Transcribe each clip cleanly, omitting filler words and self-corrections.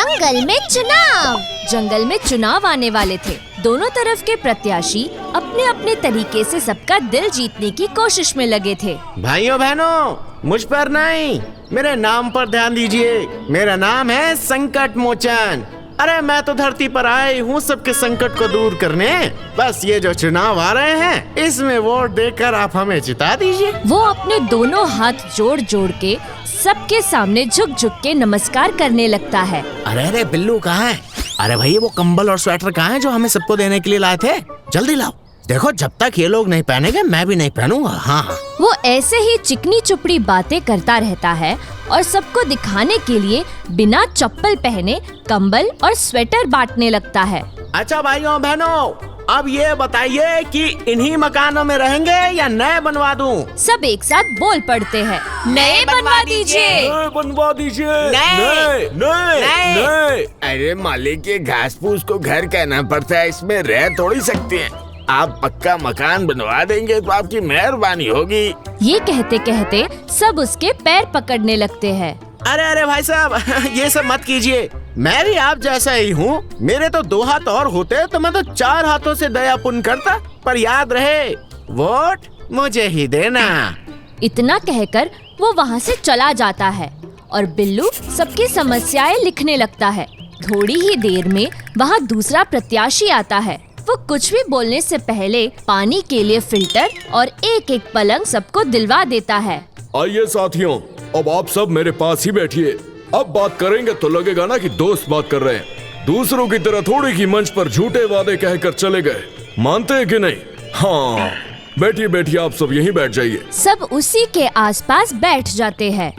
जंगल में चुनाव। जंगल में चुनाव आने वाले थे। दोनों तरफ के प्रत्याशी अपने अपने तरीके से सबका दिल जीतने की कोशिश में लगे थे। भाइयों बहनों, मुझ पर नहीं, मेरे नाम पर ध्यान दीजिए। मेरा नाम है संकट मोचन। अरे मैं तो धरती पर आई हूँ सबके संकट को दूर करने। बस ये जो चुनाव आ रहे हैं, इसमें वोट देकर आप हमें जिता दीजिए। वो अपने दोनों हाथ जोड़ जोड़ के सबके सामने झुक झुक के नमस्कार करने लगता है। अरे बिल्लू कहाँ है? अरे भाई वो कंबल और स्वेटर कहाँ है जो हमें सबको देने के लिए लाए थे? जल्दी लाओ। देखो जब तक ये लोग नहीं पहनेंगे मैं भी नहीं पहनूंगा। हाँ। वो ऐसे ही चिकनी चुपड़ी बातें करता रहता है और सबको दिखाने के लिए बिना चप्पल पहने कंबल और स्वेटर बांटने लगता है। अच्छा भाइयों बहनों, अब ये बताइए कि इन्हीं मकानों में रहेंगे या नए बनवा दूं? सब एक साथ बोल पड़ते हैं, नए बनवा दीजिए। नए बनवा दीजिए। नए, नए। अरे मालिक, ये घास फूस को घर कहना पड़ता है, इसमें रह थोड़ी सकते हैं। आप पक्का मकान बनवा देंगे तो आपकी मेहरबानी होगी। ये कहते कहते सब उसके पैर पकड़ने लगते हैं। अरे भाई साहब, ये सब मत कीजिए। मैं भी आप जैसा ही हूँ। मेरे तो 2 हाथ और होते तो मैं तो 4 हाथों से दया पुण्य करता। पर याद रहे, वोट मुझे ही देना। इतना कहकर वो वहाँ से चला जाता है और बिल्लू सबकी समस्याएं लिखने लगता है। थोड़ी ही देर में वहाँ दूसरा प्रत्याशी आता है। वो कुछ भी बोलने से पहले पानी के लिए फिल्टर और एक एक पलंग सबको दिलवा देता है। आइए साथियों, अब आप सब मेरे पास ही बैठिए। अब बात करेंगे तो लगेगा ना कि दोस्त बात कर रहे हैं। दूसरों की तरह थोड़ी की मंच पर झूठे वादे कहकर चले गए। मानते हैं कि नहीं? हाँ, बैठिए बैठिए, आप सब यहीं बैठ जाइए। सब उसी के आसपास बैठ जाते हैं।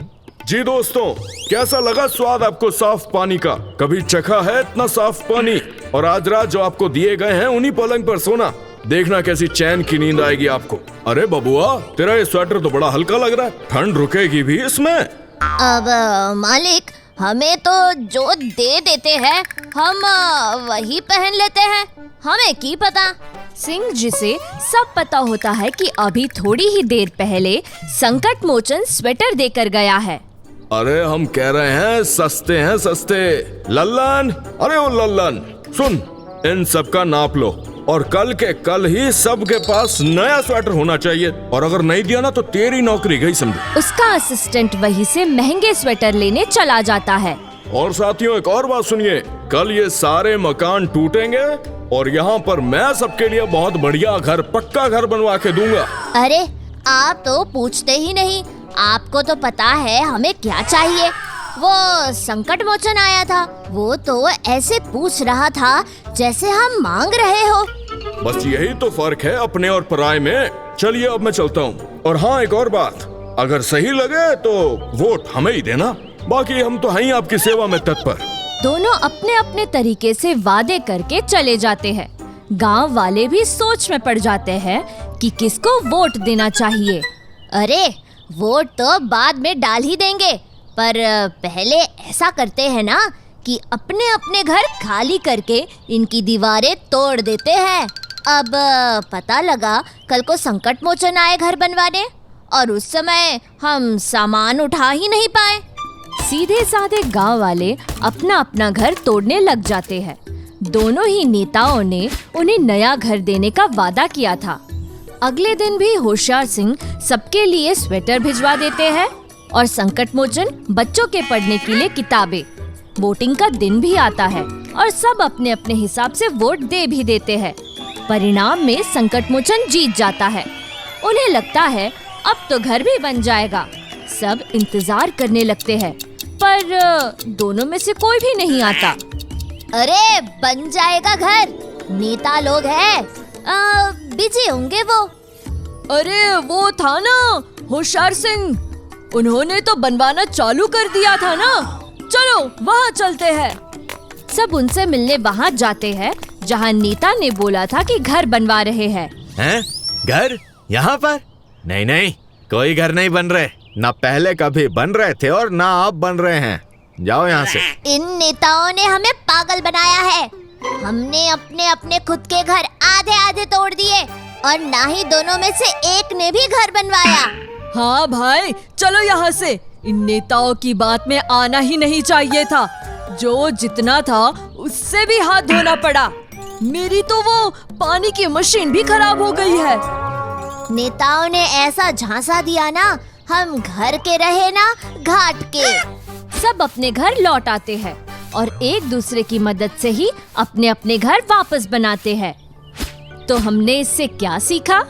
जी दोस्तों, कैसा लगा स्वाद आपको साफ पानी का? कभी चखा है इतना साफ पानी? और आज रात जो आपको दिए गए हैं उन्हीं पलंग पर सोना, देखना कैसी चैन की नींद आएगी आपको। अरे बबुआ, तेरा ये स्वेटर तो बड़ा हल्का लग रहा है, ठंड रुकेगी भी इसमें? अब मालिक, हमें तो जो दे देते हैं हम वही पहन लेते हैं, हमें की पता। सिंह जिसे सब पता होता है कि अभी थोड़ी ही देर पहले संकट मोचन स्वेटर देकर गया है। अरे हम कह रहे हैं सस्ते हैं सस्ते। लल्लन, अरे ओ लल्लन, सुन, इन सब का नाप लो और कल के कल ही सबके पास नया स्वेटर होना चाहिए। और अगर नहीं दिया ना तो तेरी नौकरी गई समझो। उसका असिस्टेंट वहीं से महंगे स्वेटर लेने चला जाता है। और साथियों, एक और बात सुनिए, कल ये सारे मकान टूटेंगे और यहाँ पर मैं सबके लिए बहुत बढ़िया घर, पक्का घर बनवा के दूंगा। अरे आप तो पूछते ही नहीं, आपको तो पता है हमें क्या चाहिए। वो संकट मोचन आया था, वो तो ऐसे पूछ रहा था जैसे हम मांग रहे हो। बस यही तो फर्क है अपने और पराये में। चलिए अब मैं चलता हूँ। और हाँ, एक और बात, अगर सही लगे तो वोट हमें ही देना, बाकी हम तो हैं आपकी सेवा में तत्पर। दोनों अपने अपने तरीके से वादे करके चले जाते हैं। गांव वाले भी सोच में पड़ जाते हैं कि किसको वोट देना चाहिए। अरे वोट तो बाद में डाल ही देंगे, पर पहले ऐसा करते हैं ना कि अपने अपने घर खाली करके इनकी दीवारें तोड़ देते हैं। अब पता लगा कल को संकट मोचन आए घर बनवाने और उस समय हम सामान उठा ही नहीं पाए। सीधे साधे गांव वाले अपना अपना घर तोड़ने लग जाते हैं। दोनों ही नेताओं ने उन्हें नया घर देने का वादा किया था। अगले दिन भी होशियार सिंह सबके लिए स्वेटर भिजवा देते हैं और संकट मोचन बच्चों के पढ़ने के लिए किताबें। वोटिंग का दिन भी आता है और सब अपने अपने हिसाब से वोट दे भी देते हैं। परिणाम में संकट मोचन जीत जाता है। उन्हें लगता है अब तो घर भी बन जाएगा। सब इंतजार करने लगते हैं, पर दोनों में से कोई भी नहीं आता। अरे बन जाएगा घर, नेता लोग हैं, बिजी होंगे वो। अरे वो था ना होशियार सिंह, उन्होंने तो बनवाना चालू कर दिया था ना, चलो वहाँ चलते हैं। सब उनसे मिलने वहाँ जाते हैं जहाँ नेता ने बोला था कि घर बनवा रहे हैं। घर यहाँ पर? नहीं नहीं, कोई घर नहीं बन रहे, ना पहले कभी बन रहे थे और ना अब बन रहे हैं। जाओ यहाँ से। इन नेताओं ने हमें पागल बनाया है। हमने अपने अपने खुद के घर आधे आधे तोड़ दिए और ना ही दोनों में से एक ने भी घर बनवाया। हाँ भाई, चलो यहाँ से। इन नेताओं की बात में आना ही नहीं चाहिए था। जो जितना था उससे भी हाथ धोना पड़ा। मेरी तो वो पानी की मशीन भी खराब हो गई है। नेताओं ने ऐसा झांसा दिया ना, हम घर के रहे ना घाट के। सब अपने घर लौट आते हैं और एक दूसरे की मदद से ही अपने अपने घर वापस बनाते हैं। तो हमने इससे क्या सीखा?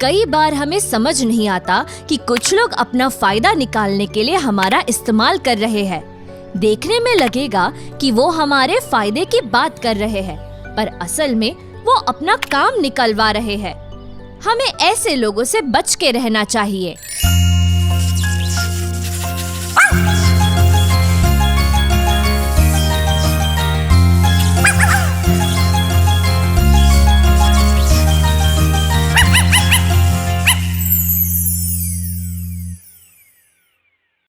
कई बार हमें समझ नहीं आता कि कुछ लोग अपना फायदा निकालने के लिए हमारा इस्तेमाल कर रहे हैं। देखने में लगेगा कि वो हमारे फायदे की बात कर रहे हैं, पर असल में वो अपना काम निकलवा रहे हैं। हमें ऐसे लोगों से बच के रहना चाहिए।